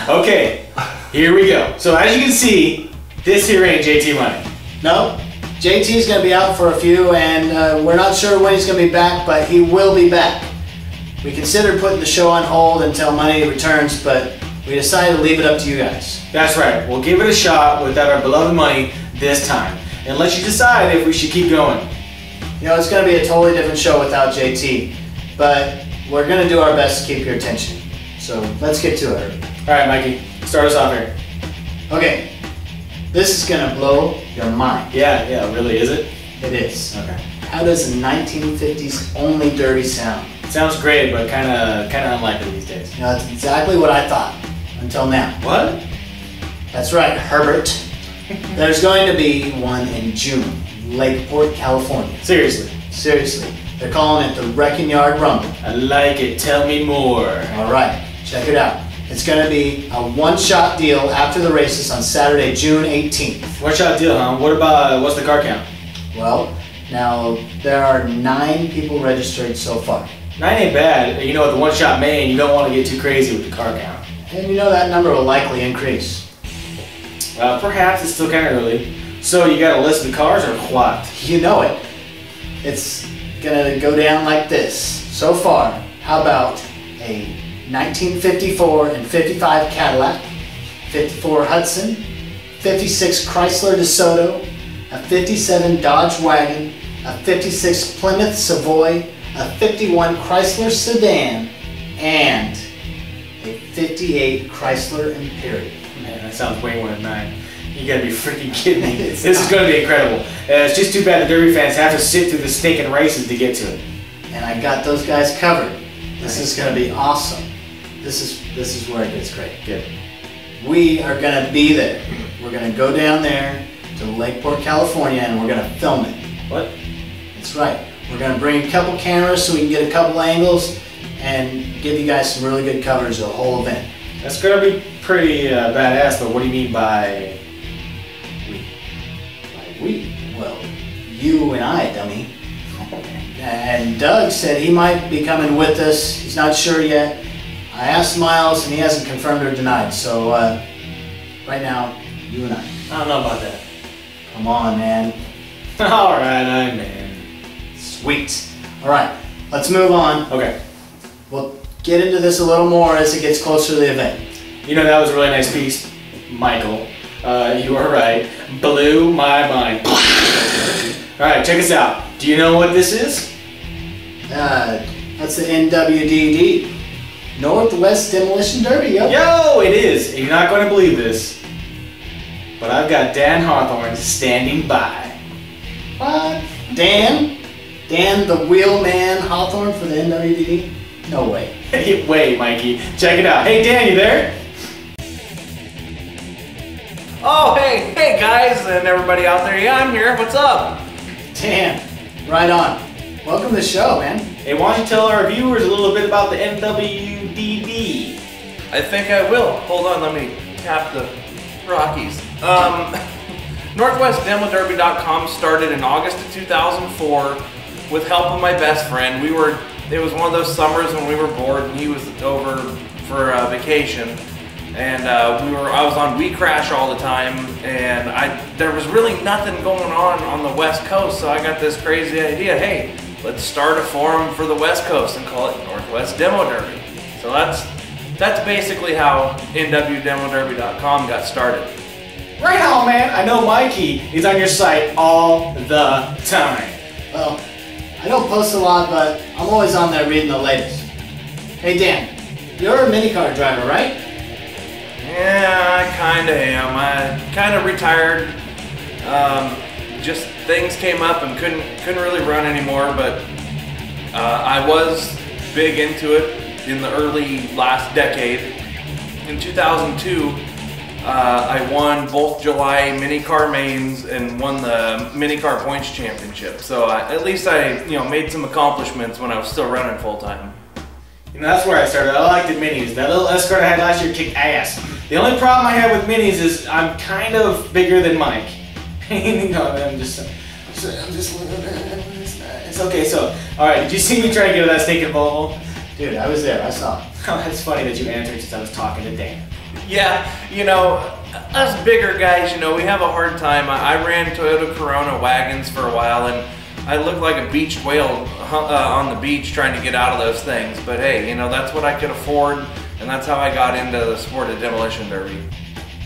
Okay, here we go. So as you can see, this here ain't JT money. No, JT's going to be out for a few, and we're not sure when he's going to be back, but he will be back. We considered putting the show on hold until money returns, but we decided to leave it up to you guys. That's right. We'll give it a shot without our beloved money this time, and let you decide if we should keep going. You know, it's going to be a totally different show without JT, but we're going to do our best to keep your attention. So let's get to it. All right, Mikey, start us off here. Okay, this is going to blow your mind. Yeah, really, is it? It is. Okay. How does a 1950s only Derby sound? Sounds great, but kind of unlikely these days. You know, that's exactly what I thought until now. What? That's right, Herbert. There's going to be one in June, Lakeport, California. Seriously? Seriously. They're calling it the Wrecking Yard Rumble. I like it. Tell me more. All right, check it out. It's going to be a one-shot deal after the races on Saturday, June 18th. One-shot deal, huh? What about, what's the car count? Well, now there are 9 people registered so far. 9 ain't bad. You know, with the one-shot main, you don't want to get too crazy with the car count. And you know that number will likely increase. Perhaps it's still kind of early. So you got a list of the cars or what? You know it. It's gonna go down like this. So far, how about a 1954 and 55 Cadillac, 54 Hudson, 56 Chrysler DeSoto, a 57 Dodge Wagon, a 56 Plymouth Savoy, a 51 Chrysler Sedan, and a 58 Chrysler Imperial. Man, that sounds way more than 9. You gotta be freaking kidding me. This is gonna be incredible. It's just too bad the Derby fans have to sit through the stinking races to get to it. And I got those guys covered. This is gonna be awesome. This is where it gets great. Good. We are gonna be there. We're gonna go down there to Lakeport, California, and we're gonna film it. What? That's right. We're gonna bring a couple cameras so we can get a couple angles and give you guys some really good coverage of the whole event. That's gonna be pretty badass, but what do you mean by we? By we? Well, you and I, dummy. And Doug said he might be coming with us. He's not sure yet. I asked Miles and he hasn't confirmed or denied. So right now, you and I. I don't know about that. Come on, man. Alright, I'm in. Sweet. Alright, let's move on. Okay. We'll get into this a little more as it gets closer to the event. You know, that was a really nice piece, Michael. You are right. Blew my mind. Alright, check us out. Do you know what this is? That's the NWDD. Northwest Demolition Derby, yo. Yo, it is. You're not going to believe this, but I've got Dan Harthorn standing by. What? Dan? Dan the wheelman Hawthorne for the NWDD? No way. Wait, Mikey. Check it out. Hey, Dan, you there? Oh, hey guys and everybody out there. Yeah, I'm here. What's up? Dan, right on. Welcome to the show, man. Hey, why don't you tell our viewers a little bit about the NWDD? I think I will. Hold on, let me tap the Rockies. NorthwestDemoDerby.com started in August of 2004 with help of my best friend. It was one of those summers when we were bored and he was over for vacation. And I was on We Crash all the time, and there was really nothing going on the West Coast, so I got this crazy idea, hey, let's start a forum for the West Coast and call it Northwest Demo Derby. So that's basically how NWDemoDerby.com got started. Right on, man. I know Mikey is on your site all the time. Well, I don't post a lot, but I'm always on there reading the latest. Hey Dan, you're a minicar driver, right? Yeah, I kinda am. I kinda retired. Just things came up and couldn't really run anymore, but I was big into it in the early last decade. In 2002, I won both July minicar mains and won the minicar points championship. So at least I made some accomplishments when I was still running full time. You know, that's where I started. I liked the minis. That little Escort I had last year kicked ass. The only problem I have with minis is I'm kind of bigger than Mike. You know, I'm just it's okay. So, all right. Did you see me try to get to that stinking Volvo? Dude, I was there. I saw it. Oh, that's funny that you answered since I was talking to Dan. Yeah, you know, us bigger guys, you know, we have a hard time. I ran Toyota Corona wagons for a while, and I looked like a beached whale on the beach trying to get out of those things. But hey, you know, that's what I could afford, and that's how I got into the sport of demolition derby.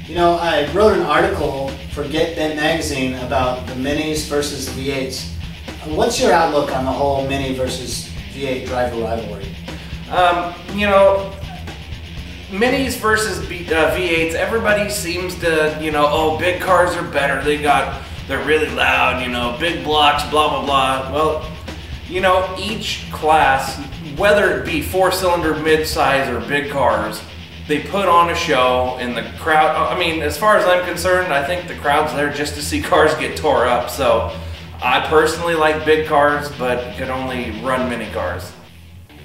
You know, I wrote an article for Get Bent magazine about the minis versus the V8s. What's your outlook on the whole mini versus V8 driver rivalry? You know, minis versus V8s, everybody seems to, you know, oh, big cars are better. They're really loud, you know, big blocks, blah, blah, blah. Well, you know, each class, whether it be 4-cylinder, mid-size, or big cars, they put on a show, and the crowd, I mean, as far as I'm concerned, I think the crowd's there just to see cars get tore up. So I personally like big cars, but could only run mini cars.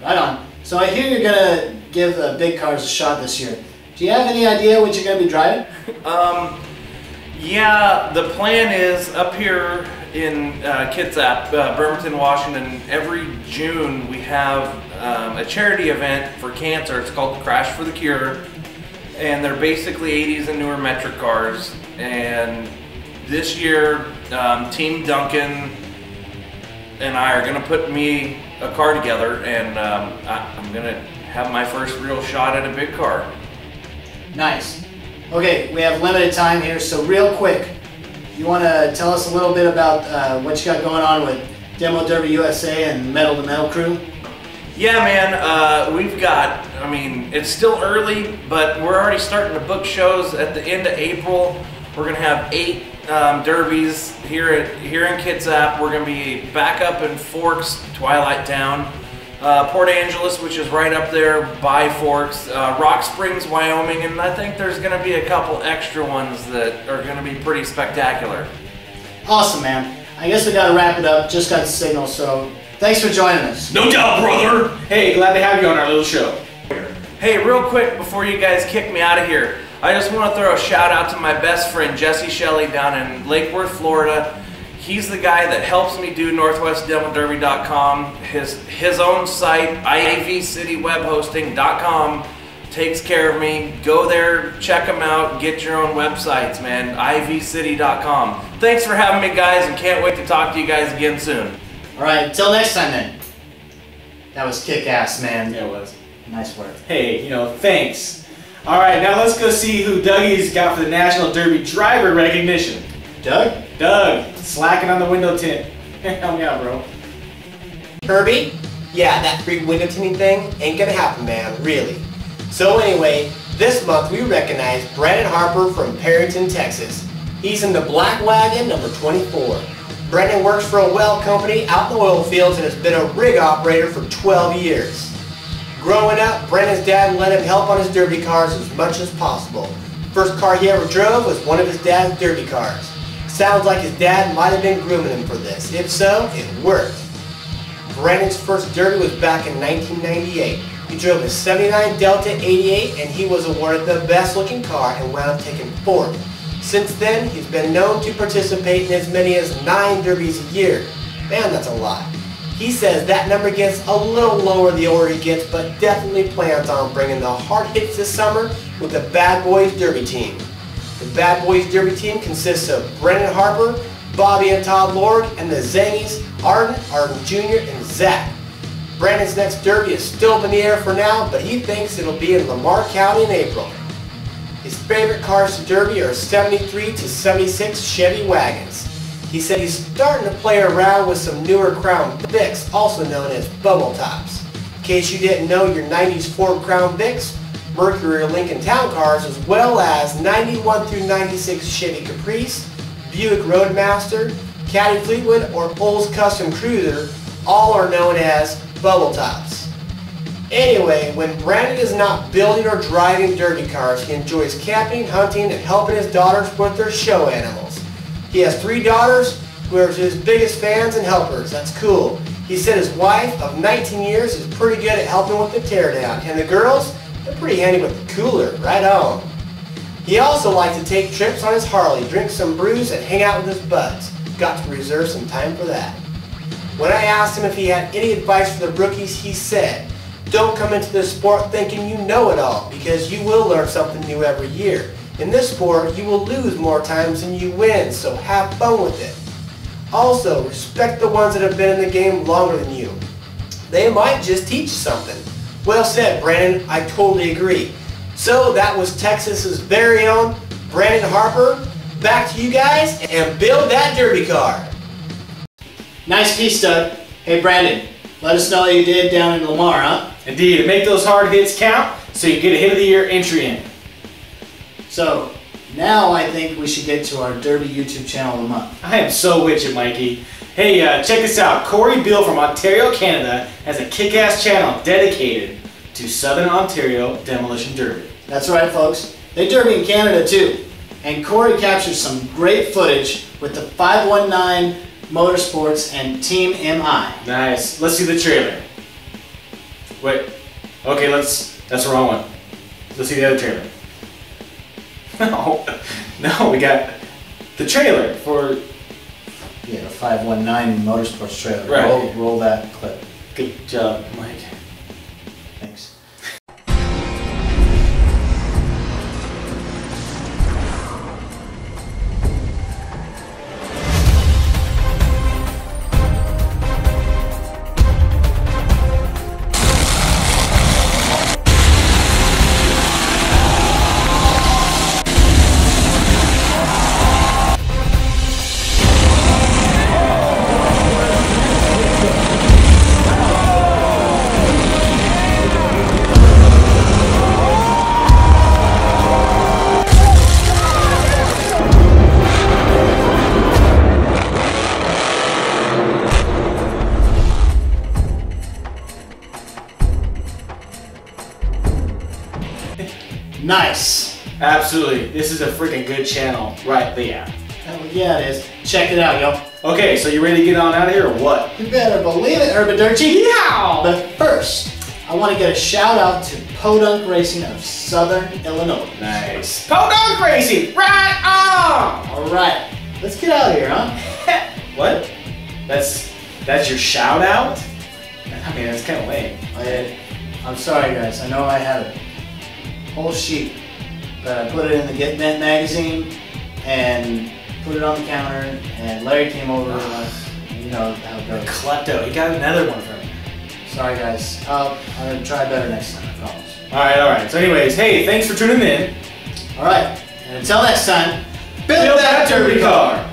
Right on. So I hear you're gonna give big cars a shot this year. Do you have any idea what you're gonna be driving? Yeah, the plan is up here in Kitsap, Bremerton, Washington. Every June we have a charity event for cancer. It's called Crash for the Cure, and they're basically 80s and newer metric cars. And this year, Team Duncan and I are gonna put me a car together, and I'm gonna have my first real shot at a big car. Nice. Okay, we have limited time here, so real quick, you want to tell us a little bit about what you got going on with Demo Derby USA and Metal to Metal crew? Yeah, man, we've got, I mean, it's still early, but we're already starting to book shows at the end of April. We're going to have 8 derbies here in Kitsap. We're going to be back up in Forks, Twilight Town, Port Angeles, which is right up there by Forks, Rock Springs, Wyoming, and I think there's going to be a couple extra ones that are going to be pretty spectacular. Awesome, man. I guess we got to wrap it up. Just got the signal, so thanks for joining us. No doubt, brother. Hey, glad to have you on our little show. Hey, real quick before you guys kick me out of here, I just want to throw a shout out to my best friend Jesse Shelley down in Lake Worth, Florida. He's the guy that helps me do NorthwestDemoDerby.com. His own site, ivcitywebhosting.com, takes care of me. Go there, check him out, get your own websites, man. ivcity.com. Thanks for having me, guys, and can't wait to talk to you guys again soon. All right, until next time then. That was kick-ass, man. Yeah, it was. Nice work. Hey, you know, thanks. All right, now let's go see who Dougie's got for the National Derby driver recognition. Doug? Doug, slacking on the window tint. Help me out, bro. Herbie? Yeah, that free window tinting thing ain't gonna happen, man, really. So anyway, this month we recognize Brandon Harper from Perryton, Texas. He's in the black wagon, number 24. Brandon works for a well company out in the oil fields and has been a rig operator for 12 years. Growing up, Brandon's dad let him help on his derby cars as much as possible. First car he ever drove was one of his dad's derby cars. Sounds like his dad might have been grooming him for this. If so, it worked. Brandon's first derby was back in 1998. He drove a 79 Delta 88 and he was awarded the best looking car and wound up taking 4th. Since then, he's been known to participate in as many as 9 derbies a year. Man, that's a lot. He says that number gets a little lower the older he gets, but definitely plans on bringing the hard hits this summer with the Bad Boys Derby team. The Bad Boys Derby team consists of Brendan Harper, Bobby and Todd Lord, and the Zangies, Arden Jr., and Zach. Brandon's next derby is still up in the air for now, but he thinks it'll be in Lamar County in April. His favorite cars to derby are 73 to 76 Chevy wagons. He said he's starting to play around with some newer Crown Vics, also known as bubble tops. In case you didn't know, your 90s Ford Crown Vics, Mercury or Lincoln Town cars, as well as 91 through 96 Chevy Caprice, Buick Roadmaster, Caddy Fleetwood, or Olds Custom Cruiser, all are known as bubble tops. Anyway, when Brandon is not building or driving derby cars, he enjoys camping, hunting, and helping his daughters with their show animals. He has 3 daughters who are his biggest fans and helpers. That's cool. He said his wife of 19 years is pretty good at helping with the teardown, and the girls, they're pretty handy with the cooler. Right on. He also likes to take trips on his Harley, drink some brews, and hang out with his buds. Got to reserve some time for that. When I asked him if he had any advice for the rookies, he said, don't come into this sport thinking you know it all, because you will learn something new every year. In this sport, you will lose more times than you win, so have fun with it. Also, respect the ones that have been in the game longer than you. They might just teach you something. Well said, Brandon. I totally agree. So that was Texas's very own Brandon Harper. Back to you guys, and build that derby car. Nice piece, Doug. Hey, Brandon, let us know how you did down in Lamar, huh? Indeed, and make those hard hits count so you get a hit of the year entry in. So, now I think we should get to our Derby YouTube channel of the month. I am so with you, Mikey. Hey, check this out. Corey Beale from Ontario, Canada has a kick-ass channel dedicated to Southern Ontario Demolition Derby. That's right, folks. They derby in Canada too. And Corey captures some great footage with the 519 Motorsports and Team MI. Nice. Let's see the trailer. Wait. Okay, that's the wrong one. Let's see the other trailer. No, we got the trailer for... Yeah, the 519 Motorsports trailer. Right. Roll that clip. Good job, Mike. Thanks. Nice. Absolutely. This is a freaking good channel right there. Hell yeah, it is. Check it out, yo. Okay, so you ready to get on out of here or what? You better believe it, Herbadirty. Yeah! But first, I want to get a shout out to Podunk Racing of Southern Illinois. Nice. Podunk Racing! Right on! All right, let's get out of here, huh? What? That's your shout out? I mean, that's kind of lame. I'm sorry, guys. I know I had a whole sheet, but I put it in the Get Bent magazine and put it on the counter, and Larry came over and you know how it goes. Klepto. You got another one from me. Sorry, guys. I'm going to try better next time, I promise. Alright. So anyways, hey, thanks for tuning in. All right, and until next time, Build that derby car!